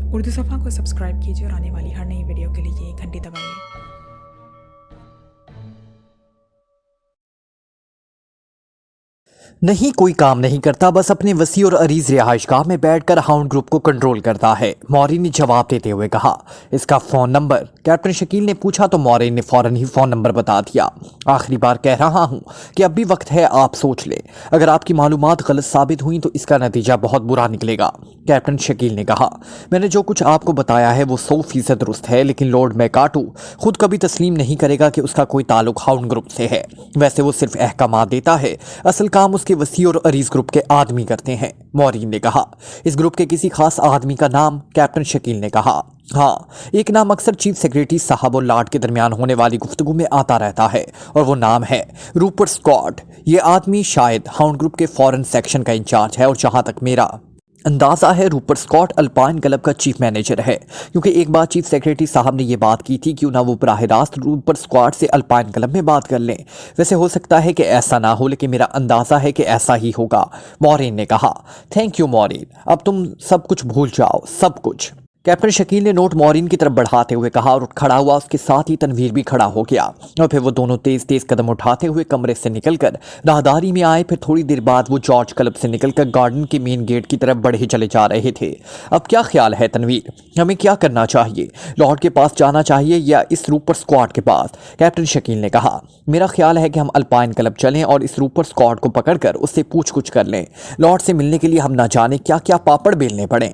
उर्दू सफ़ा को सब्सक्राइब कीजिए और आने वाली हर नई वीडियो के लिए घंटी दबाइए। नहीं, कोई काम नहीं करता, बस अपने वसी और अरीज रिहाइशगाह में बैठकर हाउंड ग्रुप को कंट्रोल करता है, मौरीन ने जवाब देते हुए कहा। इसका फ़ोन नंबर? कैप्टन शकील ने पूछा तो मौरीन ने फ़ौरन ही फ़ोन नंबर बता दिया। आखिरी बार कह रहा हूँ कि अब भी वक्त है, आप सोच लें। अगर आपकी मालूमात गलत साबित हुई तो इसका नतीजा बहुत बुरा निकलेगा। कैप्टन शकील ने कहा, मैंने जो कुछ आपको बताया है वो 100% दुरुस्त है, लेकिन लॉर्ड मैकाटू खुद कभी तस्लीम नहीं करेगा कि उसका कोई ताल्लुक हाउंड ग्रुप से है। वैसे वो सिर्फ अहकामात देता है, असल काम उसके वसी और अरीज ग्रुप के आदमी करते हैं, मौरीन ने कहा। इस ग्रुप के किसी खास आदमी का नाम? कैप्टन शकील ने कहा। हाँ, एक नाम अक्सर चीफ सेक्रेटरी साहब और लॉर्ड के दरमियान होने वाली गुफ्तगू में आता रहता है और वो नाम है रूपर्ट स्कॉट। ये आदमी शायद हाउंड ग्रुप के फॉरेन सेक्शन का इंचार्ज है और जहां तक मेरा अंदाज़ा है रूपर्ट स्कॉट अल्पाइन क्लब का चीफ मैनेजर है, क्योंकि एक बार चीफ सेक्रेटरी साहब ने ये बात की थी क्यों ना वो बराह रास्त रूपर्ट स्कॉट से अल्पाइन क्लब में बात कर लें। वैसे हो सकता है कि ऐसा ना हो, लेकिन मेरा अंदाज़ा है कि ऐसा ही होगा, मौरीन ने कहा। थैंक यू मौरीन, अब तुम सब कुछ भूल जाओ, सब कुछ। कैप्टन शकील ने नोट मौरीन की तरफ बढ़ाते हुए कहा और खड़ा हुआ। उसके साथ ही तनवीर भी खड़ा हो गया और फिर वो दोनों तेज तेज कदम उठाते हुए कमरे से निकलकर राहदारी में आए। फिर थोड़ी देर बाद वो जॉर्ज क्लब से निकलकर गार्डन के मेन गेट की तरफ बढ़े चले जा रहे थे। अब क्या ख्याल है तनवीर, हमें क्या करना चाहिए? लॉर्ड के पास जाना चाहिए या इस रूपर स्क्वाड के पास? कैप्टन शकील ने कहा, मेरा ख्याल है कि हम अल्पाइन क्लब चलें और इस रूपर स्क्वाड को पकड़कर उससे पूछ कुछ कर लें। लॉर्ड से मिलने के लिए हम ना जाने क्या क्या पापड़ बेलने पड़े।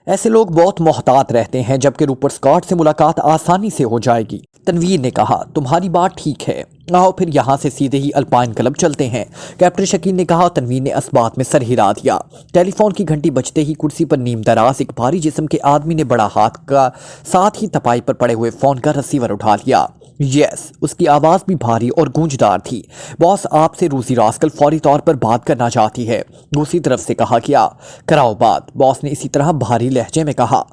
ऐसे लोग बहुत मोहतात रहते हैं, जबकि रूपर्ट स्कॉट से मुलाकात आसानी से हो जाएगी। तनवीर ने कहा, तुम्हारी बात ठीक है, आओ फिर यहाँ से सीधे ही अल्पाइन क्लब चलते हैं, कैप्टन शकील ने कहा। तनवीर ने इस बात में सर हिला दिया। टेलीफोन की घंटी बजते ही कुर्सी पर नीम दराज एक भारी जिस्म के आदमी ने बड़ा हाथ का साथ ही तपाई पर पड़े हुए फोन का रिसीवर उठा लिया। यस, उसकी आवाज़ भी भारी और गूंजदार थी। बॉस आपसे रूसी रास्कल फौरी तौर पर बात करना चाहती है, दूसरी तरफ से कहा। क्या कराओ बात, बॉस ने इसी तरह भारी लहजे में कहा।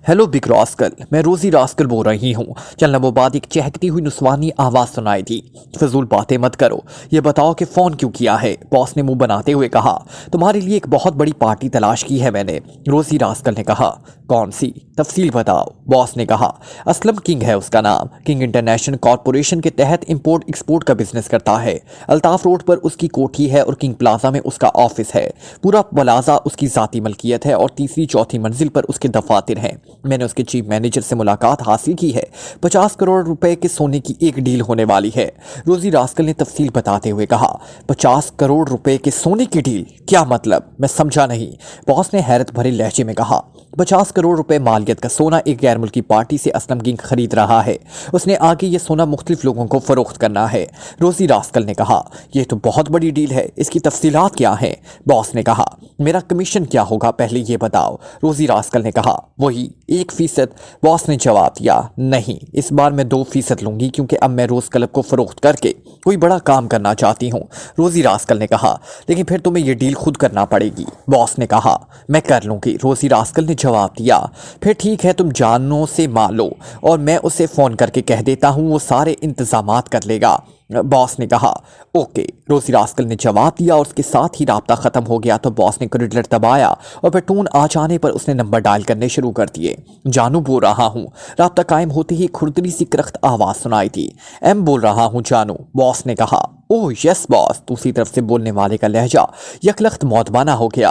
हेलो बिग रास्कल, मैं रोजी रास्कल बोल रही हूँ। चलना वो बात एक चहकती हुई नुस्वानी आवाज़ सुनाई थी। फजूल बातें मत करो, ये बताओ कि फ़ोन क्यों किया है, बॉस ने मुंह बनाते हुए कहा। तुम्हारे लिए एक बहुत बड़ी पार्टी तलाश की है मैंने, रोजी रास्कल ने कहा। कौन सी? तफसील बताओ, बॉस ने कहा। असलम किंग है उसका नाम, किंग इंटरनेशनल कॉरपोरेशन के तहत इंपोर्ट एक्सपोर्ट का बिजनेस करता है। अल्ताफ रोड पर उसकी कोठी है और किंग प्लाजा में उसका ऑफिस है। पूरा प्लाजा उसकी ज़ाती मलकियत है और तीसरी चौथी मंजिल पर उसके दफातर हैं। मैंने उसके चीफ मैनेजर से मुलाकात हासिल की है। 50 करोड़ रुपए के सोने की एक डील होने वाली है, रोजी रास्कल ने तफसील बताते हुए कहा। 50 करोड़ रुपए के सोने की डील? क्या मतलब, मैं समझा नहीं, बॉस ने हैरत भरे लहजे में कहा। 50 करोड़ रुपए मालियत का सोना एक गैर मुल्की पार्टी से असलम किंग खरीद रहा है। उसने आगे ये सोना मुख्तलिफ लोगों को फरोख्त करना है, रोजी रास्कल ने कहा। यह तो बहुत बड़ी डील है, इसकी तफसीलात क्या है? बॉस ने कहा। मेरा कमीशन क्या होगा पहले ये बताओ, रोजी रास्कल ने कहा। वही 1%, बॉस ने जवाब दिया। नहीं, इस बार मैं 2% लूंगी, क्योंकि अब मैं रोज क्लब को फरोख्त करके कोई बड़ा काम करना चाहती हूँ, रोजी रास्कल ने कहा। लेकिन फिर तुम्हें यह डील खुद करना पड़ेगी, बॉस ने कहा। मैं कर लूंगी, रोजी रास्कल ने जवाब दिया। फिर ठीक है, तुम जानों से मान लो और मैं उसे फ़ोन करके कह देता हूँ, वो सारे इंतजामात कर लेगा, बॉस ने कहा। ओके, रोजी रास्कल ने जवाब दिया और उसके साथ ही राब्ता ख़त्म हो गया। तो बॉस ने क्रेडिट दबाया और फिर टून आ जाने पर उसने नंबर डायल करने शुरू कर दिए। जानू बोल रहा हूँ, राब्ता कायम होते ही खुरदरी सी करख्त आवाज़ सुनाई थी। एम बोल रहा हूँ जानू, बॉस ने कहा। ओह यस बॉस, दूसरी तरफ से बोलने वाले का लहजा यकलख्त मौतबाना हो गया।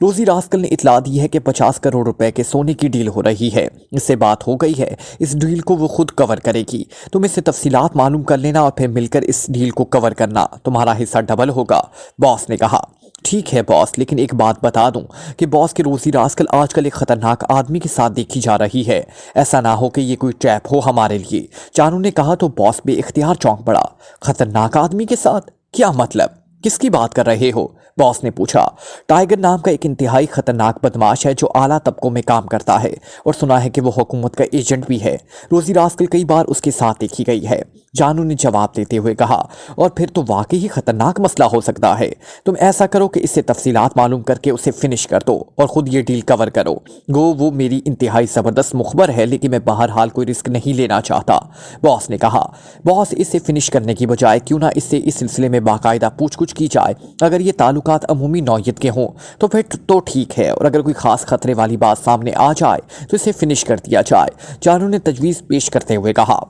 रोजी रास्कल ने इतला दी है कि 50 करोड़ रुपए के सोने की डील हो रही है, इससे बात हो गई है, इस डील को वो खुद कवर करेगी। तुम इससे तफसीलात मालूम कर लेना और फिर मिलकर इस डील को कवर करना, तुम्हारा हिस्सा डबल होगा, बॉस ने कहा। ठीक है बॉस, लेकिन एक बात बता दूं कि बॉस की रोजी रास्कल आजकल एक खतरनाक आदमी के साथ देखी जा रही है। ऐसा ना हो कि ये कोई ट्रैप हो हमारे लिए, जानू ने कहा। तो बॉस बेइख्तियार चौंक पड़ा। खतरनाक आदमी के साथ? क्या मतलब, किसकी बात कर रहे हो, बॉस ने पूछा। टाइगर नाम का एक इंतहाई खतरनाक बदमाश है जो आला तबकों में काम करता है और सुना है कि वो हुकूमत का एजेंट भी है। रोजी रास्कल कई बार उसके साथ देखी गई है, जानू ने जवाब देते हुए कहा। और फिर तो वाकई ही खतरनाक मसला हो सकता है। तुम ऐसा करो कि इससे तफसीलात मालूम करके उसे फिनिश कर दो और खुद ये डील कवर करो। वो मेरी इंतहाई ज़बरदस्त मुखबर है, लेकिन मैं बहरहाल कोई रिस्क नहीं लेना चाहता, बॉस ने कहा। बॉस, इसे फिनिश करने की बजाय क्यों ना इससे इस सिलसिले में बाकायदा पूछ कुछ की जाए, अगर ये ताल्लुकात अमूमी नौयत के हों तो फिर तो ठीक है, और अगर कोई खास खतरे वाली बात सामने आ जाए तो इसे फिनिश कर दिया जाए। जानू ने तजवीज़ पेश करते हुए कहा,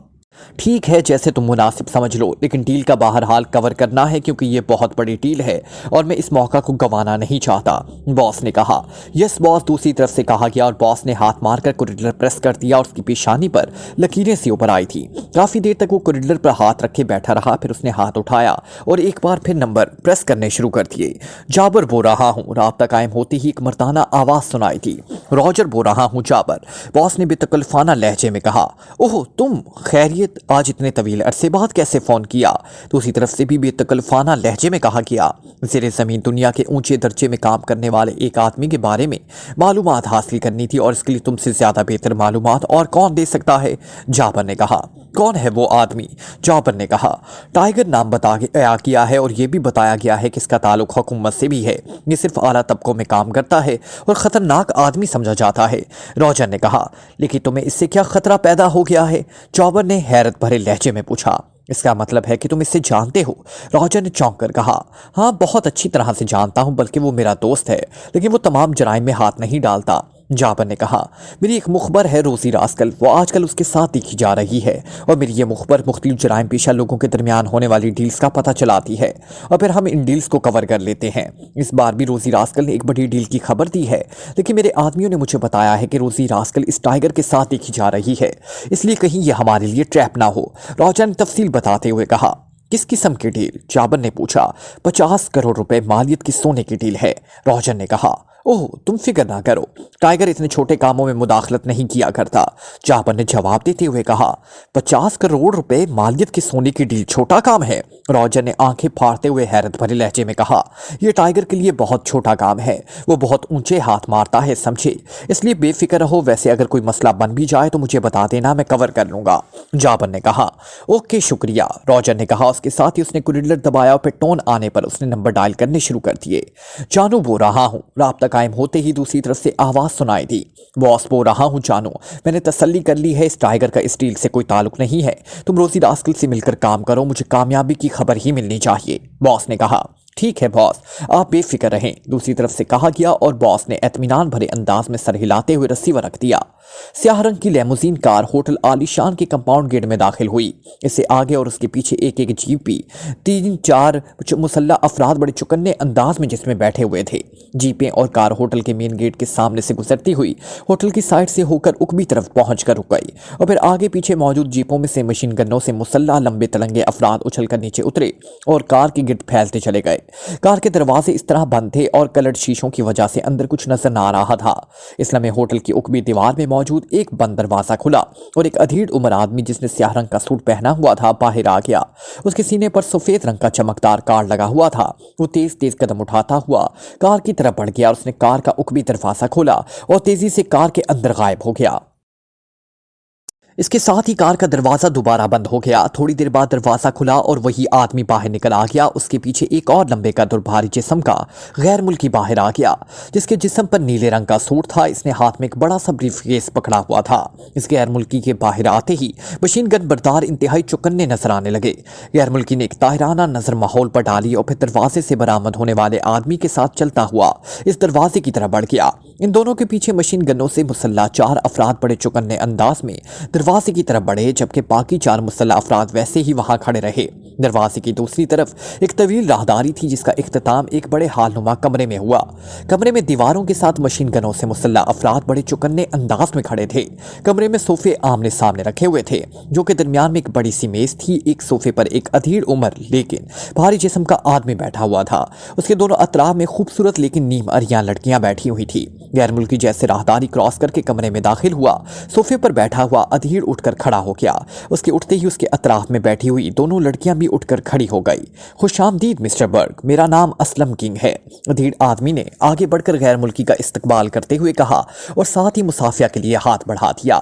ठीक है, जैसे तुम मुनासिब समझ लो, लेकिन डील का बहरहाल कवर करना है क्योंकि ये बहुत बड़ी डील है और मैं इस मौका को गंवाना नहीं चाहता, बॉस ने कहा। यस बॉस, दूसरी तरफ से कहा गया, और बॉस ने हाथ मारकर कुरिडलर प्रेस कर दिया और उसकी पेशानी पर लकीरें सी ऊपर आई थी। काफ़ी देर तक वो कुरिडलर पर हाथ रखे बैठा रहा, फिर उसने हाथ उठाया और एक बार फिर नंबर प्रेस करने शुरू कर दिए। जाबर बोल रहा हूँ। राब्ता कायम होते ही एक मर्दाना आवाज़ सुनाई थी। रॉजर बोल रहा हूँ जाबर, बॉस ने बेतकल्फाना लहजे में कहा। ओह तुम, खैरियत, आज इतने तवील अरसे बाद कैसे फ़ोन किया? दूसरी तरफ से भी बेतकल्फाना लहजे में कहा गया। ज़ेरे ज़मीन दुनिया के ऊंचे दर्जे में काम करने वाले एक आदमी के बारे में मालूमात हासिल करनी थी, और इसके लिए तुमसे ज़्यादा बेहतर मालूमात और कौन दे सकता है? जाबर ने कहा। कौन है वो आदमी? जाबर ने कहा। टाइगर नाम बताया गया है और ये भी बताया गया है कि इसका ताल्लुक हुकूमत से भी है। ये सिर्फ आला तबकों में काम करता है और ख़तरनाक आदमी समझा जाता है, रॉजर ने कहा। लेकिन तुम्हें इससे क्या खतरा पैदा हो गया है? जाबर ने हैरत भरे लहजे में पूछा। इसका मतलब है कि तुम इससे जानते हो? रॉजर ने चौंक कर कहा। हाँ, बहुत अच्छी तरह से जानता हूँ, बल्कि वो मेरा दोस्त है, लेकिन वो तमाम जराइम में हाथ नहीं डालता, जाबर ने कहा। मेरी एक मुखबर है रोज़ी रास्कल, वो आजकल उसके साथ देखी जा रही है, और मेरी ये मुखबर मुख्तलिफ जराइम पेशा लोगों के दरमियान होने वाली डील्स का पता चलाती है, और फिर हम इन डील्स को कवर कर लेते हैं। इस बार भी रोज़ी रास्कल ने एक बड़ी डील की खबर दी है, लेकिन मेरे आदमियों ने मुझे बताया है कि रोज़ी रास्कल इस टाइगर के साथ देखी जा रही है, इसलिए कहीं ये हमारे लिए ट्रैप ना हो, रॉजर ने तफसील बताते हुए कहा। किस किस्म की डील? जाबर ने पूछा। 50 करोड़ रुपए मालियत की सोने की डील है, रॉजर ने कहा। ओह, तुम फिक्र ना करो, टाइगर इतने छोटे कामों में मुदाखलत नहीं किया करता, जाबर ने जवाब देते हुए कहा। 50 करोड़ रुपए मालियत की सोने की डील छोटा काम है? रॉजर ने आंखें फाड़ते हुए हैरत भरे लहजे में कहा। यह टाइगर के लिए बहुत छोटा काम है, वो बहुत ऊंचे हाथ मारता है, समझे, इसलिए बेफिक्र रहो। वैसे अगर कोई मसला बन भी जाए तो मुझे बता देना, मैं कवर कर लूंगा, जाबर ने कहा। ओके शुक्रिया, रॉजर ने कहा। उसके साथ ही उसने कुरिडलर दबाया और फिर टोन आने पर उसने नंबर डायल करने शुरू कर दिए। जानू बोल रहा हूँ। राब्ता कायम होते ही दूसरी तरफ से आवाज़ सुनाई दी। बॉस बोल रहा हूँ जानू, मैंने तसल्ली कर ली है, इस टाइगर का इस डील से कोई ताल्लुक नहीं है। तुम रोज़ी रास्कल से मिलकर काम करो, मुझे कामयाबी की खबर ही मिलनी चाहिए, बॉस ने कहा। ठीक है बॉस, आप बेफिक्र रहें, दूसरी तरफ से कहा गया, और बॉस ने इत्मीनान भरे अंदाज में सर हिलाते हुए रसीवर रख दिया। स्याह रंग की लेमुजीन कार होटल आलीशान के कंपाउंड गेट में दाखिल हुई। इससे आगे और उसके पीछे एक एक जीप भी 3-4 मुसल्ला अफराद बड़े चौकन्ने अंदाज में जिसमें बैठे हुए थे। जीपें और कार होटल के मेन गेट के सामने से गुजरती हुई होटल की साइड से होकर उकबी तरफ पहुंच कर रुक गई, और फिर आगे पीछे मौजूद जीपों में से मशीन गन्नों से मुसल्ला लंबे तलंगे अफराद उछल कर नीचे उतरे और कार के गिर्द फैलते चले गए। कार के दरवाजे इस तरह बंद थे और कलर्ड शीशों की वजह से अंदर कुछ नजर न आ रहा था। इस लम्हे होटल की उकबी दीवार में मौजूद एक बंद दरवाजा खुला और एक अधीर उम्र आदमी जिसने स्याह रंग का सूट पहना हुआ था बाहर आ गया। उसके सीने पर सफेद रंग का चमकदार कार्ड लगा हुआ था। वो तेज तेज कदम उठाता हुआ कार की तरफ बढ़ गया और उसने कार का उकबी दरवाजा खोला और तेजी से कार के अंदर गायब हो गया। इसके साथ ही कार का दरवाज़ा दोबारा बंद हो गया। थोड़ी देर बाद दरवाज़ा खुला और वही आदमी बाहर निकल आ गया। उसके पीछे एक और लंबे का दुर्भारी जिस्म का गैर मुल्की बाहर आ गया, जिसके जिस्म पर नीले रंग का सूट था। इसने हाथ में एक बड़ा सा ब्रीफकेस पकड़ा हुआ था। इस गैर मुल्की के बाहर आते ही मशीन गन बरदार इंतहाई चौकन्ने नजर आने लगे। गैर मुल्की ने एक ताहिराना नजर माहौल पर डाली और फिर दरवाजे से बरामद होने वाले आदमी के साथ चलता हुआ इस दरवाजे की तरफ बढ़ गया। इन दोनों के पीछे मशीन गनों से मुसल्ला 4 अफराद बड़े चौकन्ने अंदाज में दरवाजे की तरफ बढ़े, जबकि बाकी 4 मुसल्ला अफराद वैसे ही वहां खड़े रहे। दरवाजे की दूसरी तरफ एक तवील राहदारी थी जिसका इख्तिताम एक बड़े हालनुमा कमरे में हुआ। कमरे में दीवारों के साथ मशीन गनों से मुसल्ला अफराद बड़े चौकन्ने अंदाज में खड़े थे। कमरे में सोफे आमने सामने रखे हुए थे, जो कि दरमियान में एक बड़ी सी मेज थी। एक सोफे पर एक अधीर उम्र लेकिन भारी जिस्म का आदमी बैठा हुआ था। उसके दोनों अतराफ में खूबसूरत लेकिन नीम अरियां लड़कियां बैठी हुई थी। गैर मुल्की जैसे राहदारी क्रॉस करके कमरे में दाखिल हुआ। सोफे पर बैठा हुआ अधीर उठकर खड़ा हो गया। उसके उठते ही उसके अतराफ में बैठी हुई दोनों लड़कियां भी उठकर खड़ी हो गई। खुशामदीद मिस्टर बर्ग, मेरा नाम असलम किंग है, अधीर आदमी ने आगे बढ़कर गैर मुल्की का इस्तकबाल करते हुए कहा और साथ ही मुसाफिया के लिए हाथ बढ़ा दिया।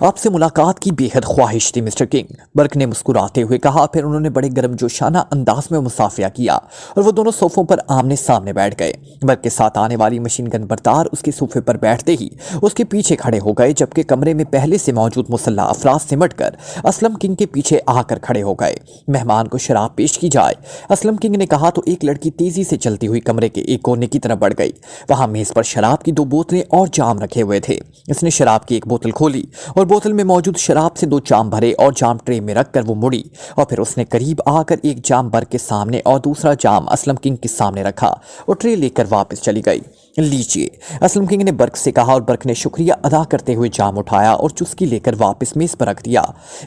आपसे मुलाकात की बेहद ख्वाहिश थी मिस्टर किंग, बर्ग ने मुस्कुराते हुए कहा। फिर उन्होंने बड़े गर्मजोशाना अंदाज में मुसाफिया किया और वो दोनों सोफों पर आमने सामने बैठ गए। बर्ग के साथ आने वाली मशीन गन बरदार उसके के सोफे पर बैठते ही उसके पीछे खड़े हो गए, जबकि कमरे में पहले से मौजूद मुसल्ला अफराद सिमट कर असलम किंग के पीछे आकर खड़े हो गए। मेहमान को शराब पेश की जाए, असलम किंग ने कहा तो एक लड़की तेजी से चलती हुई कमरे के एक कोने की तरफ बढ़ गई। वहां मेज पर शराब की 2 बोतलें और जाम रखे हुए थे। इसने शराब की एक बोतल खोली और बोतल में मौजूद शराब से 2 जाम भरे और जाम ट्रे में रखकर वो मुड़ी और फिर उसने करीब आकर एक जाम बर्क के सामने और दूसरा जाम असलम किंग के सामने रखा और ट्रे लेकर वापस चली गई। लीजिए, असलम किंग ने बर्क से कहा और बर्क ने शुक्रिया अदा करते हुए जाम उठाया और चुस्की लेकर वापस मेज पर रख दिया।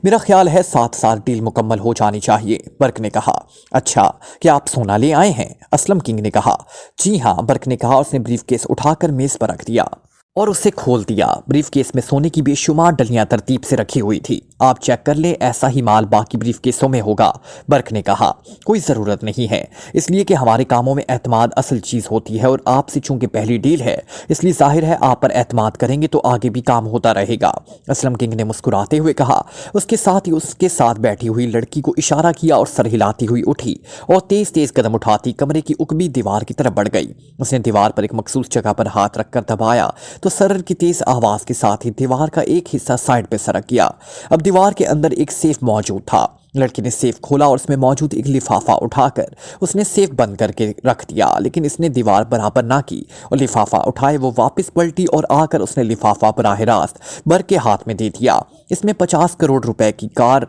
मेरा ख्याल है 7 साल डील मुकम्मल हो जानी चाहिए, बर्क ने कहा। अच्छा, क्या आप सोना ले आए हैं? असलम किंग ने कहा। जी हाँ, बर्क ने कहा। उसने ब्रीफ केस उठाकर मेज पर रख दिया और उसे खोल दिया। ब्रीफ केस में सोने की बेशुमार डलियां तरतीब से रखी हुई थी। आप चेक कर ले, ऐसा ही माल बाकी ब्रीफ केसों में होगा, बर्क ने कहा। कोई ज़रूरत नहीं है, इसलिए कि हमारे कामों में एतमाद असल चीज़ होती है और आपसे चूंकि पहली डील है इसलिए जाहिर है आप पर एतमाद करेंगे तो आगे भी काम होता रहेगा, असलम किंग ने मुस्कुराते हुए कहा। उसके साथ ही उसके साथ बैठी हुई लड़की को इशारा किया और सर हिलाती हुई उठी और तेज तेज कदम उठाती कमरे की उकबी दीवार की तरफ बढ़ गई। उसने दीवार पर एक मखसूस जगह पर हाथ रखकर दबाया तो सरर की तेज आवाज के साथ ही दीवार का एक हिस्सा साइड पे सरक गया। अब दीवार के अंदर एक सेफ मौजूद था। लड़की ने सेफ खोला और उसमें मौजूद एक लिफाफा उठाकर उसने सेफ बंद करके रख दिया, लेकिन इसने दीवार बराबर ना की और लिफाफा उठाए वो वापस पलटी और आकर उसने लिफाफा बराह रास्त बर्क के हाथ में दे दिया। इसमें 50 करोड़ रुपए की कार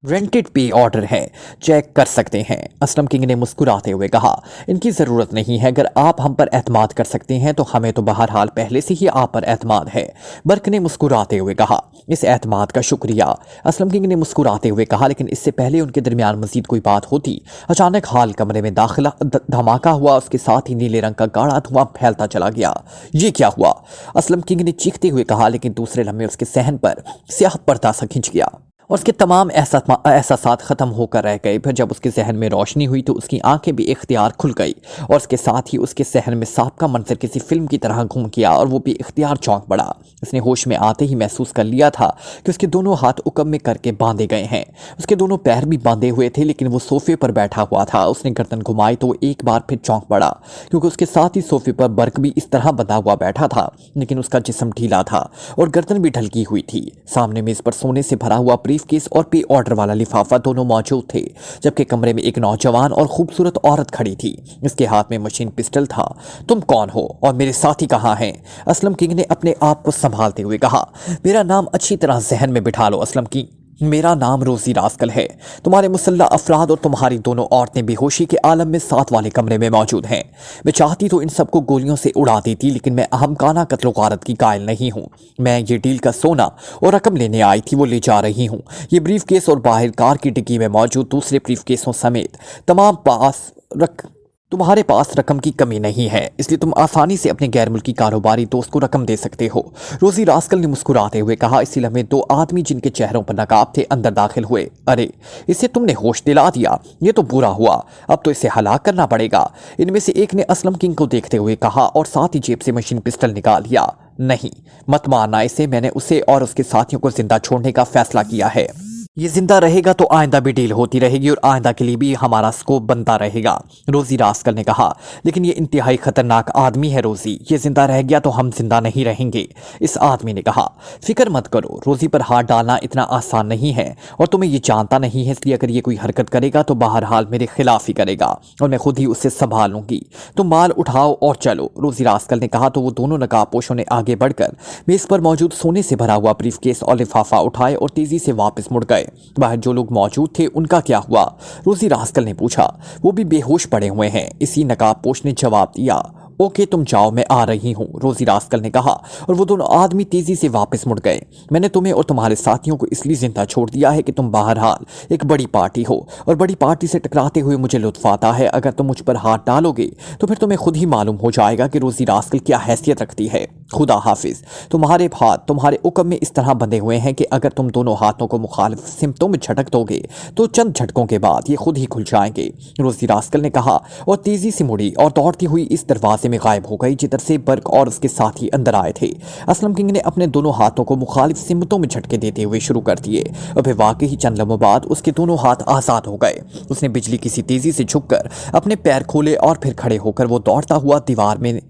रेंटेड पे ऑर्डर है, चेक कर सकते हैं, असलम किंग ने मुस्कुराते हुए कहा। इनकी ज़रूरत नहीं है, अगर आप हम पर एतमाद कर सकते हैं तो हमें तो बहरहाल पहले से ही आप पर एतमाद है, बर्क ने मुस्कुराते हुए कहा। इस एतमाद का शुक्रिया, असलम किंग ने मुस्कुराते हुए कहा। लेकिन इससे पहले उनके दरमियान मजीद कोई बात होती, अचानक हाल कमरे में दाखिला धमाका हुआ। उसके साथ ही नीले रंग का गाढ़ा धुआं फैलता चला गया। ये क्या हुआ? असलम किंग ने चीखते हुए कहा, लेकिन दूसरे लम्हे उसके सहन पर स्याह पर्दा सा खिंच गया और उसके तमाम एहसासात ख़त्म होकर रह गए। फिर जब उसके जहन में रोशनी हुई तो उसकी आंखें भी इख्तियार खुल गई और उसके साथ ही उसके सहन में सांप का मंजर किसी फिल्म की तरह घूम गया और वो भी इख्तियार चौंक पड़ा। उसने होश में आते ही महसूस कर लिया था कि उसके दोनों हाथ उकब में करके बांधे गए हैं। उसके दोनों पैर भी बांधे हुए थे, लेकिन वो सोफे पर बैठा हुआ था। उसने गर्दन घुमाई तो वो एक बार फिर चौंक पड़ा, क्योंकि उसके साथ ही सोफे पर बर्क भी इस तरह बंधा हुआ बैठा था, लेकिन उसका जिस्म ढीला था और गर्दन भी ढलकी हुई थी। सामने मेज पर सोने से भरा हुआ ब्रीफकेस और पे ऑर्डर वाला लिफाफा दोनों मौजूद थे, जबकि कमरे में एक नौजवान और खूबसूरत औरत खड़ी थी। इसके हाथ में मशीन पिस्टल था। तुम कौन हो और मेरे साथी कहाँ हैं? असलम किंग ने अपने आप को संभालते हुए कहा। मेरा नाम अच्छी तरह जहन में बिठा लो असलम किंग, मेरा नाम रोजी रास्कल है। तुम्हारे मुसल्ला अफराद और तुम्हारी दोनों औरतें बेहोशी के आलम में साथ वाले कमरे में मौजूद हैं। मैं चाहती तो इन सबको गोलियों से उड़ा देती, लेकिन मैं अहमकाना कत्ल गारत की कायल नहीं हूँ। मैं ये डील का सोना और रकम लेने आई थी, वो ले जा रही हूँ। ये ब्रीफ केस और बाहर कार की डिग्गी में मौजूद दूसरे ब्रीफ केसों समेत तुम्हारे पास रकम की कमी नहीं है, इसलिए तुम आसानी से अपने गैर मुल्की कारोबारी दोस्त को रकम दे सकते हो, रोजी रास्कल ने मुस्कुराते हुए कहा। इसी लम्हे 2 आदमी जिनके चेहरों पर नकाब थे अंदर दाखिल हुए। अरे, इसे तुमने होश दिला दिया, ये तो बुरा हुआ, अब तो इसे हलाक करना पड़ेगा, इनमें से एक ने असलम किंग को देखते हुए कहा और साथ ही जेब से मशीन पिस्टल निकाल लिया। नहीं, मत मारना इसे, मैंने उसे और उसके साथियों को जिंदा छोड़ने का फैसला किया है। ये जिंदा रहेगा तो आइंदा भी डील होती रहेगी और आइंदा के लिए भी हमारा स्कोप बनता रहेगा, रोजी रास्कल ने कहा। लेकिन ये इंतहाई खतरनाक आदमी है रोजी, ये जिंदा रह गया तो हम जिंदा नहीं रहेंगे, इस आदमी ने कहा। फिक्र मत करो, रोजी पर हाथ डालना इतना आसान नहीं है और तुम्हें ये जानता नहीं है, इसलिए अगर ये कोई हरकत करेगा तो बहरहाल मेरे खिलाफ ही करेगा और मैं खुद ही उसे संभाल लूंगी। तुम माल उठाओ और चलो, रोजी रास्कल ने कहा। तो वो दोनों नकाबपोशों ने आगे बढ़कर मेज पर मौजूद सोने से भरा हुआ ब्रीफकेस और लिफाफा उठाए और तेजी से वापस मुड़ गए। बाहर जो लोग मौजूद थे उनका क्या हुआ? रोजी रास्कल ने पूछा। वो भी बेहोश पड़े हुए हैं, इसी नकाबपोश ने जवाब दिया। ओके, तुम जाओ, मैं आ रही हूँ, रोजी रास्कल ने कहा और वो दोनों आदमी तेजी से वापस मुड़ गए। मैंने तुम्हें और तुम्हारे साथियों को इसलिए जिंदा छोड़ दिया है कि तुम बहरहाल एक बड़ी पार्टी हो और बड़ी पार्टी से टकराते हुए मुझे लुत्फ आता है। अगर तुम मुझ पर हाथ डालोगे तो फिर तुम्हें खुद ही मालूम हो जाएगा कि रोजी रास्कल क्या हैसियत रखती है। खुदा हाफिज। तुम्हारे हाथ तुम्हारे उकम में इस तरह बंधे हुए हैं कि अगर तुम दोनों हाथों को मुखालिफ सिमतों में झटक दोगे तो चंद झटकों के बाद ये खुद ही खुल जाएंगे, रोजी रास्कल ने कहा और तेजी से मुड़ी और दौड़ती हुई इस दरवाजे में गायब हो गई जिधर से बर्क और उसके साथी अंदर आए थे। असलम किंग ने अपने दोनों हाथों को मुखालिफ सिमतों में झटके देते हुए शुरू कर दिए और फिर वाकई चंद लम्हों बाद उसके दोनों हाथ आजाद हो गए। उसने बिजली की सी तेजी से झुककर अपने पैर खोले और फिर खड़े होकर वो दौड़ता हुआ दीवार में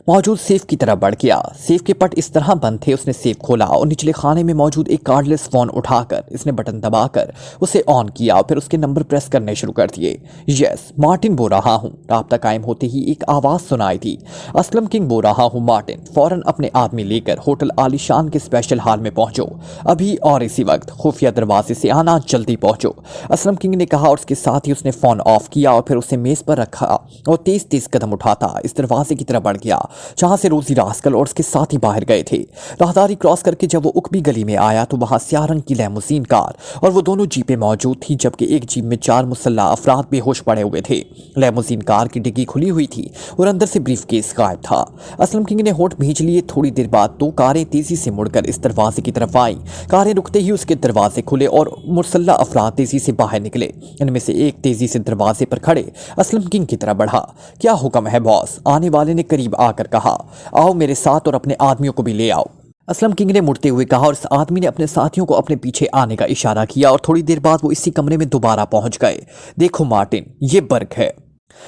موجود سیف کی طرف بڑھ گیا۔ سیف کے پٹ اس طرح بند تھے، اس نے سیف کھولا اور نچلے خانے میں موجود ایک کارڈلیس فون اٹھا کر اس نے بٹن دبا کر اسے آن کیا اور پھر اس کے نمبر پریس کرنے شروع کر دیے۔ یس، مارٹن بول رہا ہوں۔ رابطہ قائم ہوتے ہی ایک آواز سنائی دی، اسلم کنگ بول رہا ہوں مارٹن، فوراً اپنے آدمی لے کر ہوٹل عالی شان کے اسپیشل ہال میں پہنچو، ابھی اور اسی وقت، خفیہ دروازے سے آنا، جلدی پہنچو، اسلم کنگ نے کہا اور اس کے ساتھ ہی اس نے فون آف کیا اور پھر اسے میز پر رکھا اور تیز تیز قدم اٹھاتا اس دروازے کی طرف بڑھ گیا جہاں سے روزی راسکل اور اس کے ساتھی باہر گئے تھے۔ راہداری کراس کر کے جب وہ اکبی گلی میں آیا تو وہاں سیاہ رنگ کی لیموزین کار اور وہ دونوں جیپیں موجود تھی، جبکہ ایک جیپ میں 4 مسلح افراد بے ہوش پڑے ہوئے تھے۔ لیموزین کار کی ڈگی کھلی ہوئی تھی اور اندر سے بریف کیس غائب تھا۔ اسلم کنگ نے ہونٹ بھینچ لیے۔ تھوڑی دیر بعد 2 کاریں تیزی سے مڑ کر اس دروازے کی طرف آئیں۔ کاریں رکتے ہی اس کے دروازے کھلے اور مسلح افراد تیزی سے باہر نکلے۔ ان میں سے ایک تیزی سے دروازے پر کھڑے اسلم کنگ کی طرف بڑھا۔ کیا حکم ہے باس؟ آنے والے نے قریب آ کر کہا۔ آؤ میرے ساتھ اور اپنے آدمیوں کو بھی لے آؤ، اسلم کنگ نے مڑتے ہوئے کہا اور اس آدمی نے اپنے ساتھیوں کو اپنے پیچھے آنے کا اشارہ کیا اور تھوڑی دیر بعد وہ اسی کمرے میں دوبارہ پہنچ گئے۔ دیکھو مارٹن، یہ برگ ہے،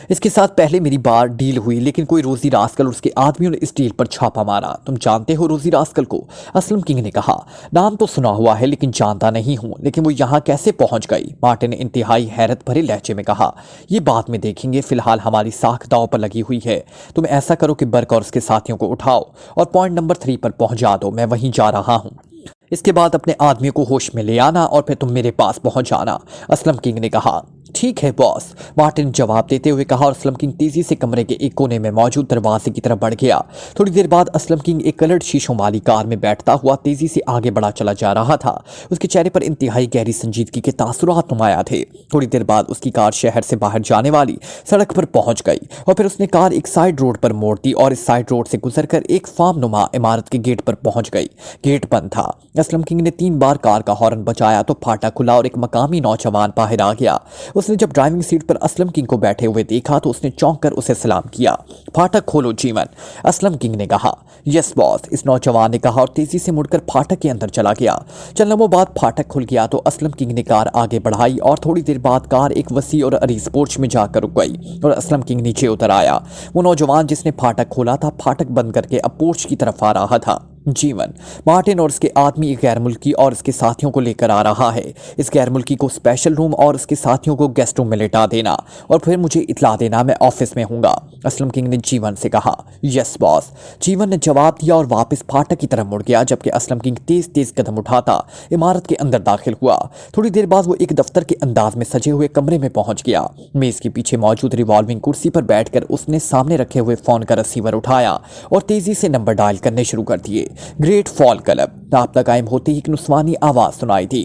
اس کے ساتھ پہلے میری بار ڈیل ہوئی لیکن کوئی روزی راسکل اور اس کے آدمیوں نے اس ڈیل پر چھاپا مارا۔ تم جانتے ہو روزی راسکل کو؟ اسلم کنگ نے کہا۔ نام تو سنا ہوا ہے لیکن جانتا نہیں ہوں، لیکن وہ یہاں کیسے پہنچ گئی؟ مارٹن نے انتہائی حیرت بھرے لہجے میں کہا۔ یہ بعد میں دیکھیں گے، فی الحال ہماری ساکھ داؤ پر لگی ہوئی ہے۔ تم ایسا کرو کہ برگ اور اس کے ساتھیوں کو اٹھاؤ اور پوائنٹ نمبر 3 پر پہنچا دو، میں وہیں جا رہا ہوں۔ اس کے بعد اپنے آدمیوں کو ہوش میں لے آنا اور پھر تم میرے پاس پہنچ جانا، اسلم کنگ نے کہا۔ ٹھیک ہے باس، مارٹن نے جواب دیتے ہوئے کہا اور اسلم کنگ تیزی سے کمرے کے ایک کونے میں موجود دروازے کی طرف بڑھ گیا۔ تھوڑی دیر بعد اسلم کنگ ایک کلرڈ شیشوں والی کار میں بیٹھتا ہوا تیزی سے آگے بڑھا چلا جا رہا تھا۔ اس کے چہرے پر انتہائی گہری سنجیدگی کے تاثرات نمایاں تھے۔ تھوڑی دیر بعد اس کی کار شہر سے باہر جانے والی سڑک پر پہنچ گئی اور پھر اس نے کار ایک سائیڈ روڈ پر موڑ دی اور اس سائیڈ روڈ سے گزر کر ایک فارم نما عمارت کے گیٹ پر پہنچ گئی۔ گیٹ بند تھا۔ اسلم کنگ نے 3 بار کار کا ہارن بجایا تو پھاٹا کھلا اور ایک مقامی نوجوان باہر آ گیا۔ اس نے جب ڈرائیونگ سیٹ پر اسلم کنگ کو بیٹھے ہوئے دیکھا تو اس نے چونک کر اسے سلام کیا۔ پھاٹک کھولو جیون، اسلم کنگ نے کہا۔ یس باس، اس نوجوان نے کہا اور تیزی سے مڑ کر پھاٹک کے اندر چلا گیا۔ چند لمحوں بعد پھاٹک کھل گیا تو اسلم کنگ نے کار آگے بڑھائی اور تھوڑی دیر بعد کار ایک وسیع اور عریض پورچ میں جا کر رک گئی اور اسلم کنگ نیچے اتر آیا۔ وہ نوجوان جس نے پھاٹک کھولا تھا پھاٹک بند کر کے اب پورچ کی طرف آ رہا تھا۔ جیون، مارٹن اور اس کے آدمی ایک غیر ملکی اور اس کے ساتھیوں کو لے کر آ رہا ہے۔ اس غیر ملکی کو اسپیشل روم اور اس کے ساتھیوں کو گیسٹ روم میں لٹا دینا اور پھر مجھے اطلاع دینا، میں آفس میں ہوں گا، اسلم کنگ نے جیون سے کہا۔ یس باس، جیون نے جواب دیا اور واپس پھاٹک کی طرف مڑ گیا جبکہ اسلم کنگ تیز تیز قدم اٹھاتا عمارت کے اندر داخل ہوا۔ تھوڑی دیر بعد وہ ایک دفتر کے انداز میں سجے ہوئے کمرے میں پہنچ گیا۔ میز کے پیچھے موجود ریوالونگ کرسی پر بیٹھ کر اس نے سامنے رکھے ہوئے فون کا ریسیور اٹھایا اور تیزی سے نمبر ڈائل کرنے شروع کر دیے۔ گریٹ فال کلب، رابطہ قائم ہوتے ہی ایک نسوانی آواز سنائی دی۔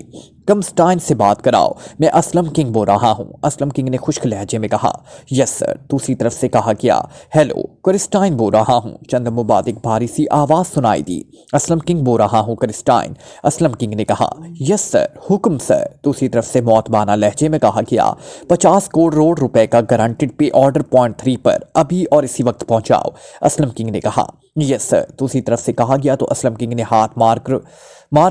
کمسٹائن سے بات کراؤ، میں اسلم کنگ بول رہا ہوں، اسلم کنگ نے خشک لہجے میں کہا۔ یس سر، دوسری طرف سے کہا گیا۔ ہیلو، کرسٹائن بول رہا ہوں، چند لمحوں بعد ایک بھاری سی آواز سنائی دی۔ اسلم کنگ بول رہا ہوں کرسٹائن، اسلم کنگ نے کہا۔ یس سر، حکم سر، دوسری طرف سے موتبانہ لہجے میں کہا گیا۔ 50 کروڑ روپے کا گارنٹیڈ پے آرڈر پوائنٹ 3 پر ابھی اور اسی وقت پہنچاؤ، اسلم کنگ نے کہا۔ یس سر، دوسری طرف سے کہا گیا تو اسلم کنگ نے ہاتھ مار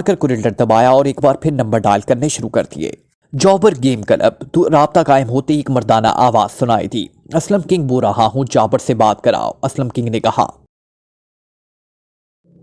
کر کوریڈور دبایا اور ایک بار پھر نمبر ڈائل کرنے شروع کر دیے۔ جابر گیم کلب، تو رابطہ قائم ہوتے ہی ایک مردانہ آواز سنائی دی۔ اسلم کنگ بول رہا ہوں، جابر سے بات کراؤ، اسلم کنگ نے کہا۔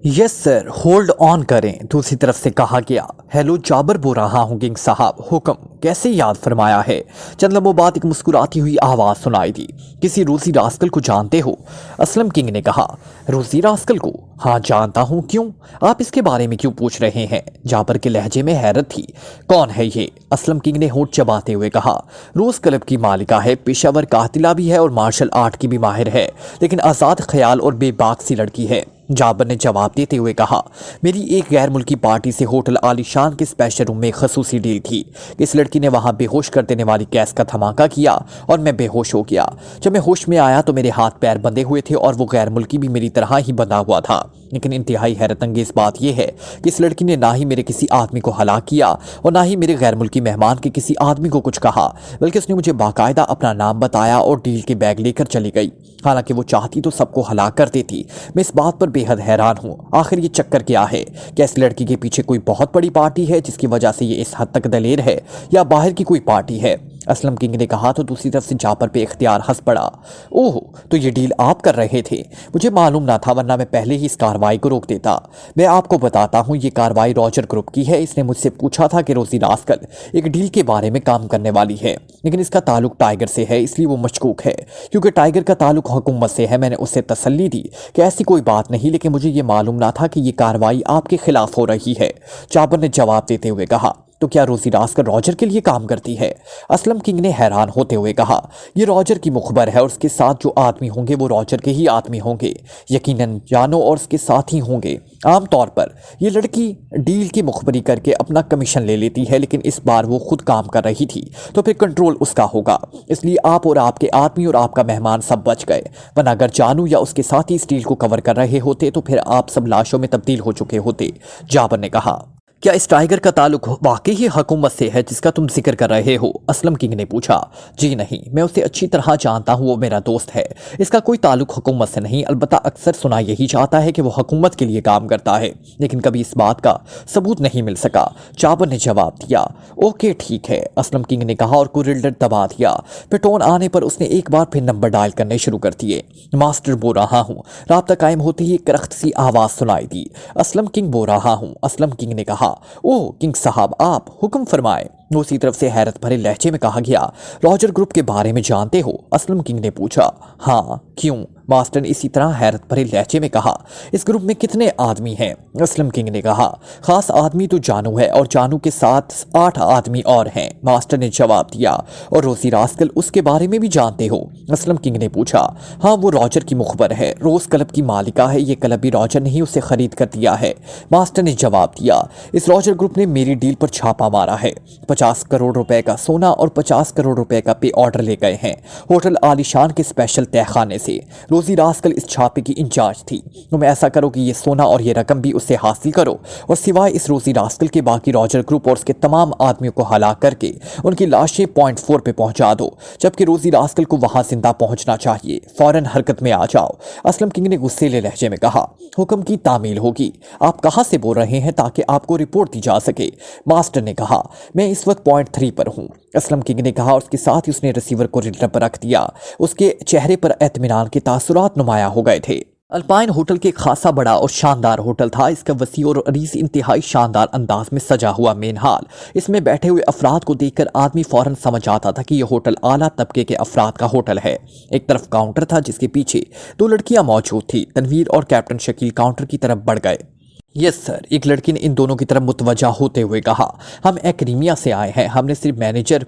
یس سر، ہولڈ آن کریں، دوسری طرف سے کہا گیا۔ ہیلو جابر بول رہا ہوں کنگ صاحب، حکم، کیسے یاد فرمایا ہے؟ چند لمحوں بعد ایک مسکراتی ہوئی آواز سنائی دی۔ کسی روزی راسکل کو جانتے ہو؟ اسلم کنگ نے کہا۔ روزی راسکل کو؟ ہاں جانتا ہوں، کیوں؟ آپ اس کے بارے میں کیوں پوچھ رہے ہیں؟ جابر کے لہجے میں حیرت تھی۔ کون ہے یہ؟ اسلم کنگ نے ہونٹ چباتے ہوئے کہا۔ روز کلب کی مالکہ ہے، پیشہ ور قاتلہ بھی ہے اور مارشل آرٹ کی بھی ماہر ہے، لیکن آزاد خیال اور بے باک سی لڑکی ہے، جابر نے جواب دیتے ہوئے کہا۔ میری ایک غیر ملکی پارٹی سے ہوٹل عالی شان کے اسپیشل روم میں ایک خصوصی ڈیل تھی۔ اس لڑکی نے وہاں بے ہوش کر دینے والی گیس کا دھماکہ کیا اور میں بے ہوش ہو گیا۔ جب میں ہوش میں آیا تو میرے ہاتھ پیر بندھے ہوئے تھے اور وہ غیر ملکی بھی میری طرح ہی بندھا ہوا تھا، لیکن انتہائی حیرت انگیز بات یہ ہے کہ اس لڑکی نے نہ ہی میرے کسی آدمی کو ہلاک کیا اور نہ ہی میرے غیر ملکی مہمان کے کسی آدمی کو کچھ کہا، بلکہ اس نے مجھے باقاعدہ اپنا نام بتایا اور ڈیل کے بیگ لے کر چلی گئی۔ حالانکہ وہ چاہتی تو سب کو ہلاک کر دیتی۔ میں اس بات پر بے حد حیران ہوں، آخر یہ چکر کیا ہے؟ کیا اس لڑکی کے پیچھے کوئی بہت بڑی پارٹی ہے جس کی وجہ سے یہ اس حد تک دلیر ہے، یا باہر کی کوئی پارٹی ہے؟ اسلم کنگ نے کہا تو دوسری طرف سے جابر بے اختیار ہنس پڑا۔ اوہ، تو یہ ڈیل آپ کر رہے تھے؟ مجھے معلوم نہ تھا، ورنہ میں پہلے ہی اس کارروائی کو روک دیتا۔ میں آپ کو بتاتا ہوں، یہ کارروائی راجر گروپ کی ہے۔ اس نے مجھ سے پوچھا تھا کہ روزی راسکل ایک ڈیل کے بارے میں کام کرنے والی ہے، لیکن اس کا تعلق ٹائیگر سے ہے، اس لیے وہ مشکوک ہے۔ کیونکہ ٹائیگر کا تعلق حکومت سے ہے، میں نے اسے تسلی دی کہ ایسی کوئی بات نہیں، لیکن مجھے یہ معلوم نہ تھا کہ یہ کارروائی آپ کے خلاف ہو رہی ہے۔ جابر نے جواب دیتے ہوئے کہا، تو کیا روزی راسکل راجر کے لیے کام کرتی ہے؟ اسلم کنگ نے حیران ہوتے ہوئے کہا، یہ راجر کی مخبر ہے اور اس کے ساتھ جو آدمی ہوں گے وہ راجر کے ہی آدمی ہوں گے، یقیناً جانو اور اس کے ساتھ ہی ہوں گے۔ عام طور پر یہ لڑکی ڈیل کی مخبری کر کے اپنا کمیشن لے لیتی ہے، لیکن اس بار وہ خود کام کر رہی تھی تو پھر کنٹرول اس کا ہوگا، اس لیے آپ اور آپ کے آدمی اور آپ کا مہمان سب بچ گئے، ورنہ اگر جانو یا اس کے ساتھ ہی اس ڈیل کو کور کر رہے ہوتے تو پھر آپ سب لاشوں میں تبدیل ہو چکے ہوتے۔ جابر نے کہا، کیا اس ٹائیگر کا تعلق واقعی ہی حکومت سے ہے جس کا تم ذکر کر رہے ہو؟ اسلم کنگ نے پوچھا۔ جی نہیں، میں اسے اچھی طرح جانتا ہوں، وہ میرا دوست ہے، اس کا کوئی تعلق حکومت سے نہیں، البتہ اکثر سنا یہی چاہتا ہے کہ وہ حکومت کے لیے کام کرتا ہے، لیکن کبھی اس بات کا ثبوت نہیں مل سکا۔ جابر نے جواب دیا، اوکے ٹھیک ہے، اسلم کنگ نے کہا اور کوریڈر دبا دیا۔ پھر ٹون آنے پر اس نے ایک بار پھر نمبر ڈائل کرنے شروع کر دیے۔ ماسٹر بول رہا ہوں۔ رابطہ قائم ہوتے ہی ایک کرخت سی آواز سنائی دی، اسلم کنگ بول رہا ہوں۔ اسلم کنگ نے کہا، اوہ کنگ صاحب، آپ حکم فرمائے۔ دوسری طرف سے حیرت بھرے لہجے میں کہا گیا، راجر گروپ کے بارے میں جانتے ہو؟ اسلم کنگ نے پوچھا۔ ہاں، کیوں؟ ماسٹر نے اسی طرح حیرت بھرے لہجے میں کہا۔ اس گروپ میں کتنے آدمی ہیں؟ اسلم کنگ نے کہا، خاص آدمی تو جانو ہے اور جانو کے ساتھ 8 آدمی اور ہیں، ماسٹر نے جواب دیا۔ اور روزی راسکل اس کے بارے میں بھی جانتے ہو؟ اسلم کنگ نے پوچھا۔ ہاں، وہ راجر کی مخبر ہے، روز کلب کی مالکہ ہے، یہ کلب بھی راجر نے ہی اسے خرید کر دیا ہے، ماسٹر نے جواب دیا۔ اس راجر گروپ نے میری ڈیل پر چھاپا مارا ہے، 50 کروڑ روپے کا سونا اور 50 کروڑ روپے کا پے آرڈر لے گئے ہیں ہوٹل عالیشان کے اسپیشل تہہ خانے سے۔ روزی راسکل اس چھاپے کی انچارج تھی۔ تم ایسا کرو کہ یہ سونا اور یہ رقم بھی اس سے حاصل کرو، اور سوائے اس روزی راسکل کے باقی راجر گروپ اور اس کے تمام آدمیوں کو ہلاک کر کے ان کی لاشیں پوائنٹ 4 پہ پہنچا دو، جبکہ روزی راسکل کو وہاں زندہ پہنچنا چاہیے۔ فوراً حرکت میں آ جاؤ۔ اسلم کنگ نے غصیلے لہجے میں کہا، حکم کی تعمیل ہوگی۔ آپ کہاں سے بول رہے ہیں تاکہ آپ کو رپورٹ دی جا سکے؟ ماسٹر نے کہا، میں اس وقت پوائنٹ 3 پر ہوں۔ اسلم کنگ نے کہا اور اس کے ساتھ ہی اس نے ریسیور کو ریڈر پر رکھ دیا۔ اس کے چہرے پر اطمینان کے تاثرات نمایاں ہو گئے تھے۔ الپائن ہوٹل کے خاصا بڑا اور شاندار ہوٹل تھا۔ اس کا وسیع اور عریض انتہائی شاندار انداز میں سجا ہوا مین ہال، اس میں بیٹھے ہوئے افراد کو دیکھ کر آدمی فوراً سمجھ آتا تھا کہ یہ ہوٹل اعلیٰ طبقے کے افراد کا ہوٹل ہے۔ ایک طرف کاؤنٹر تھا جس کے پیچھے 2 لڑکیاں موجود تھیں۔ تنویر اور کیپٹن شکیل کاؤنٹر کی طرف بڑھ گئے۔ یس سر، ایک لڑکی نے ان دونوں کی طرف متوجہ ہوتے ہوئے کہا، ہم ایکریمیا سے آئے ہیں، ہم نے صرف مینیجر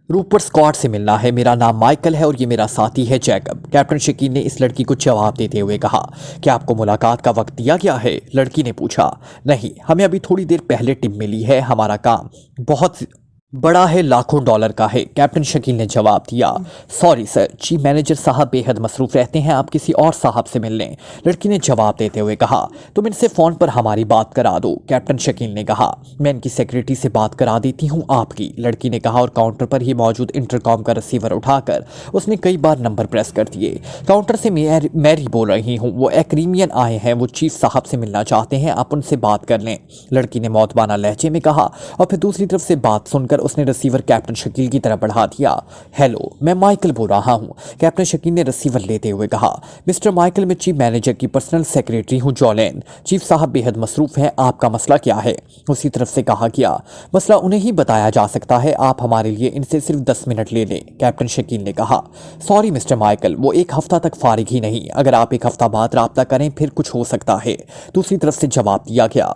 روپر اسکاٹ سے ملنا ہے۔ میرا نام مائیکل ہے اور یہ میرا ساتھی ہے جیکب۔ کیپٹن شکیل نے اس لڑکی کو جواب دیتے ہوئے کہا، کیا آپ کو ملاقات کا وقت دیا گیا ہے؟ لڑکی نے پوچھا۔ نہیں، ہمیں ابھی تھوڑی دیر پہلے ٹپ ملی ہے، ہمارا کام بہت بڑا ہے، لاکھوں ڈالر کا ہے، کیپٹن شکیل نے جواب دیا۔ سوری سر، چیف مینیجر صاحب بے حد مصروف رہتے ہیں، آپ کسی اور صاحب سے مل لیں، لڑکی نے جواب دیتے ہوئے کہا۔ تم ان سے فون پر ہماری بات کرا دو، کیپٹن شکیل نے کہا۔ میں ان کی سیکریٹری سے بات کرا دیتی ہوں آپ کی، لڑکی نے کہا اور کاؤنٹر پر ہی موجود انٹرکام کا ریسیور اٹھا کر اس نے کئی بار نمبر پریس کر دیے۔ کاؤنٹر سے میری بول رہی ہوں، وہ ایکریمین آئے ہیں، وہ چیف صاحب سے ملنا چاہتے ہیں، آپ ان سے بات کر لیں، لڑکی نے موتبانہ لہجے میں کہا اور پھر دوسری طرف سے بات سن کر اس نے ریسیور کیپٹن شکیل کی طرف بڑھا دیا۔ ہیلو، میں مائیکل بول رہا ہوں، کیپٹن شکیل نے ریسیور لیتے ہوئے کہا۔ مسٹر مائیکل، میں چیف مینیجر کی پرسنل سیکریٹری ہوں جولین، چیف صاحب بے حد مصروف ہیں، آپ کا مسئلہ کیا ہے؟ اسی طرف سے کہا گیا، مسئلہ انہیں ہی بتایا جا سکتا ہے، آپ ہمارے لیے ان سے صرف 10 منٹ لے لیں، کیپٹن شکیل نے کہا۔ سوری مسٹر مائیکل، وہ 1 ہفتہ تک فارغ ہی نہیں، اگر آپ 1 ہفتہ بعد رابطہ کریں پھر کچھ ہو سکتا ہے، دوسری طرف سے جواب دیا گیا۔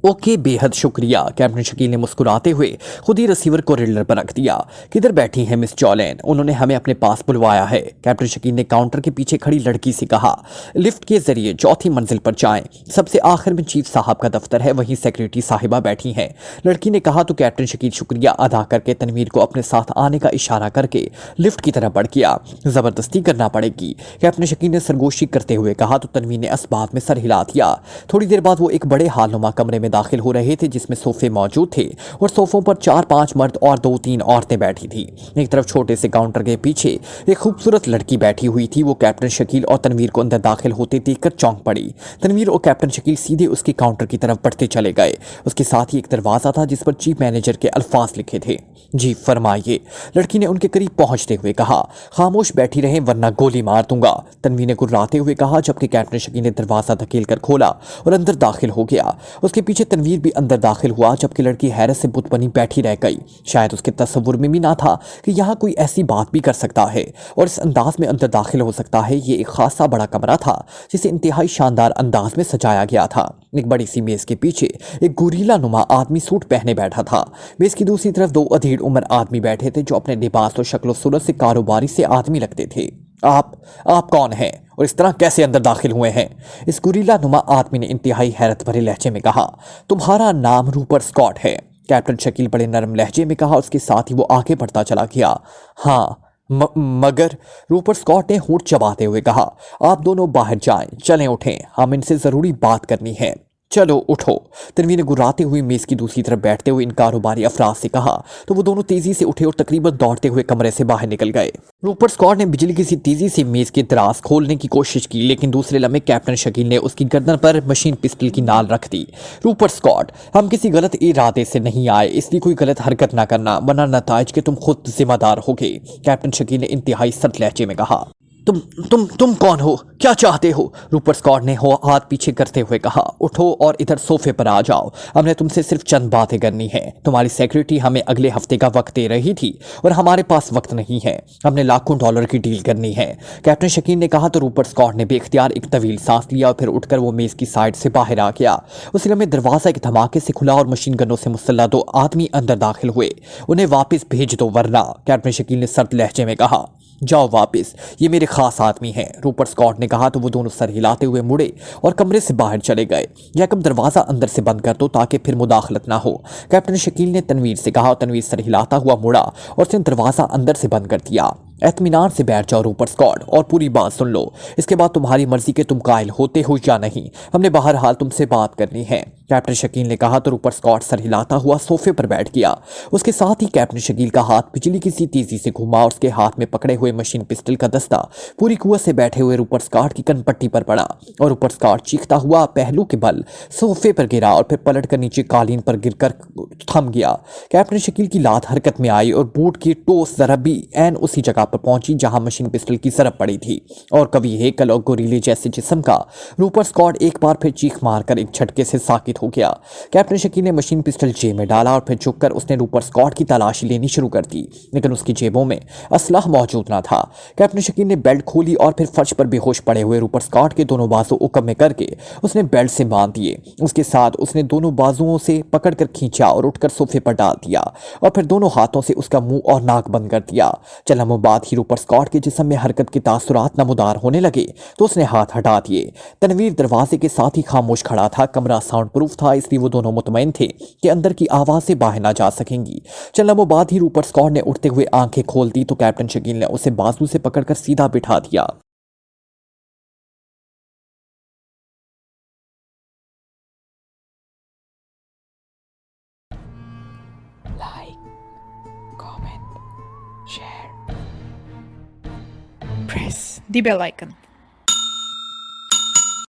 اوکے، بے حد شکریہ، کیپٹن شکیل نے مسکراتے ہوئے خود ہی ریسیور کو ریڈر پر رکھ دیا۔ کدھر بیٹھی ہیں مس جولین؟ انہوں نے ہمیں اپنے پاس بلوایا ہے، کیپٹن شکیل نے کاؤنٹر کے پیچھے کھڑی لڑکی سے کہا۔ لفٹ کے ذریعے 4تھی منزل پر جائیں، سب سے آخر میں چیف صاحب کا دفتر ہے، وہیں سیکریٹری صاحبہ بیٹھی ہیں، لڑکی نے کہا تو کیپٹن شکیل شکریہ ادا کر کے تنویر کو اپنے ساتھ آنے کا اشارہ کر کے لفٹ کی طرف بڑھ گیا۔ زبردستی کرنا پڑے گی، کیپٹن شکیل نے سرگوشی کرتے ہوئے کہا تو تنویر نے اس بات میں سر ہلا دیا۔ تھوڑی دیر بعد وہ ایک بڑے ہال نما کمرے میں दाखिल हो रहे थे जिसमें सोफे मौजूद थे और सोफों पर 4-5 मर्द और 2-3 औरतें बैठी थी। एक तरफ छोटे से काउंटर के पीछे एक खूबसूरत लड़की बैठी हुई थी। वो कैप्टन शकील और तनवीर को अंदर दाखिल होते देखकर चौंक पड़ी। तनवीर और कैप्टन शकील सीधे उसके काउंटर की तरफ बढ़ते चले गए। उसके साथ ही एक दरवाजा था जिस पर चीफ मैनेजर के अल्फाज लिखे थे। जी फरमाइए, लड़की ने उनके करीब पहुंचते हुए कहा। खामोश बैठी रहे वरना गोली मार दूंगा, तनवीर ने गुर्राते हुए कहा, जबकि कैप्टन शकील ने दरवाजा धकेल कर खोला और अंदर दाखिल हो गया। उसके पीछे तनवीर भी अंदर दाखिल हुआ, जबकि लड़की हैरत से बुत बनी बैठी रह गई। शायद उसके तस्वुर में भी ना था कि यहाँ कोई ऐसी बात भी कर सकता है और इस अंदाज में अंदर दाखिल हो सकता है। ये एक खासा बड़ा कमरा था जिसे इंतहाई शानदार अंदाज में सजाया गया था। एक बड़ी सी मेज के पीछे एक गोरीला नुमा आदमी सूट पहने बैठा था। मेज की दूसरी तरफ 2 अधेड़ उम्र आदमी बैठे थे जो अपने लिबास और शक्ल सूरत से कारोबारी से आदमी लगते थे। आप कौन हैं और इस तरह कैसे अंदर दाखिल हुए हैं? इस गुरीला नुमा आदमी ने इंतहाई हैरत भरे लहजे में कहा। तुम्हारा नाम रूपर्ट स्कॉट है, कैप्टन शकील बड़े नरम लहजे में कहा। उसके साथ ही वो आगे बढ़ता चला गया। हाँ मगर, रूपर्ट स्कॉट ने होंठ चबाते हुए कहा, आप दोनों बाहर जाएं, चलें उठें, हम इनसे जरूरी बात करनी है। चलो उठो, तनवीर ने गुर्राते हुए मेज की दूसरी तरफ बैठते हुए इन कारोबारी अफराद से कहा। तो वो दोनों तेजी से उठे और तकरीबन दौड़ते हुए कमरे से बाहर निकल गए। रूपर्ट स्कॉट ने बिजली की सी तेजी से मेज के दराज खोलने की कोशिश की, लेकिन दूसरे लम्हे कैप्टन शकील ने उसकी गर्दन पर मशीन पिस्टल की नाल रख दी। रूपर्ट स्कॉट, हम किसी गलत इरादे से नहीं आए, इसलिए कोई गलत हरकत ना करना, वरना नताइज के तुम खुद जिम्मेदार होगे, कैप्टन शकील ने इंतहाई सख्त लहजे में कहा। तुम कौन हो, क्या चाहते हो? रूपर्ट स्कॉट ने हाथ पीछे करते हुए कहा। उठो और इधर सोफे पर आ जाओ, हमने तुमसे सिर्फ चंद बातें करनी है। तुम्हारी सेक्रेटरी हमें अगले हफ्ते का वक्त दे रही थी और हमारे पास वक्त नहीं है, हमने लाखों डॉलर की डील करनी है, कैप्टन शकील ने कहा। तो रूपर्ट स्कॉट ने बेख्तियार एक तवील सांस लिया और फिर उठकर वो मेज की साइड से बाहर आ गया। उसी लम्हे दरवाजा एक धमाके से खुला और मशीन गनों से मुसल्लह 2 आदमी अंदर दाखिल हुए। उन्हें वापस भेज दो वरना, कैप्टन शकील ने सर्द लहजे में कहा। जाओ वापस, ये मेरे खास आदमी हैं, रूपर्ट स्कॉट ने कहा। तो वो दोनों सर हिलाते हुए मुड़े और कमरे से बाहर चले गए। यकम दरवाजा अंदर से बंद कर दो ताकि फिर मुदाखलत ना हो, कैप्टन शकील ने तनवीर से कहा। तनवीर सर हिलाता हुआ मुड़ा और उसने दरवाजा अंदर से बंद कर दिया। इत्मीनान से बैठ जाओ रूपर्ट स्कॉट और पूरी बात सुन लो, इसके बाद तुम्हारी मर्जी के तुम कायल होते हो या नहीं, हमने बहरहाल तुमसे बात करनी है, कैप्टन शकील ने कहा। तो रूपर्ट स्कॉट सर हिलाता हुआ सोफे पर बैठ गया। उसके साथ ही कैप्टन शकील का हाथ बिजली की सी तेजी से घुमा और उसके हाथ में पकड़े हुए मशीन पिस्टल का दस्ता पूरी कुव्वत से बैठे हुए रूपर्ट स्कॉट की कनपट्टी पर पड़ा और रूपर्ट स्कॉट चीखता हुआ पहलू के बल सोफे पर गिरा और फिर पलट कर नीचे कालीन पर गिरकर थम गया। कैप्टन शकील की लात हरकत में आई और बूट की टोस जरा भी एन उसी जगह पर पहुंची जहां मशीन पिस्टल की जरब पड़ी थी और कभी हेकल और गोरीले जैसे जिस्म का रूपर्ट स्कॉट एक बार फिर चीख मारकर एक झटके से साकित हो गया। कैप्टन शकील ने मशीन पिस्टल जेब में डाला और फिर झुककर उसने रूपर्ट स्कॉट की तलाशी लेनी शुरू कर दी, लेकिन उसकी जेबों में असलाह मौजूद ना था। कैप्टन शकील ने बेल्ट खोली और फिर फर्श पर बेहोश पड़े हुए रूपर्ट स्कॉट के दोनों बाजू उकम में करके उसने बेल्ट से बांध दिए। उसके साथ उसने दोनों बाजुओं से पकड़कर खींचा और उठकर सोफे पर डाल दिया और फिर दोनों हाथों से उसका मुंह और नाक बंद कर दिया। चंद लम्हों बाद ही रूपर्ट स्कॉट के जिस्म में हरकत के तासुरात नमूदार होने लगे तो उसने हाथ हटा दिए। तनवीर दरवाजे के साथ ही खामोश खड़ा था। कमरा साउंड प्रूफ था, इसलिए वो दोनों मुतमईन थे कि अंदर की आवाजें बाहर ना जा सकेंगी। चंद लम्हों बाद ही रूपर्ट स्कॉट ने उठते हुए आंखें खोल दी तो कैप्टन शकील ने उसे बाजू से पकड़कर सीधा बिठा दिया। Like, comment, share, press the bell icon.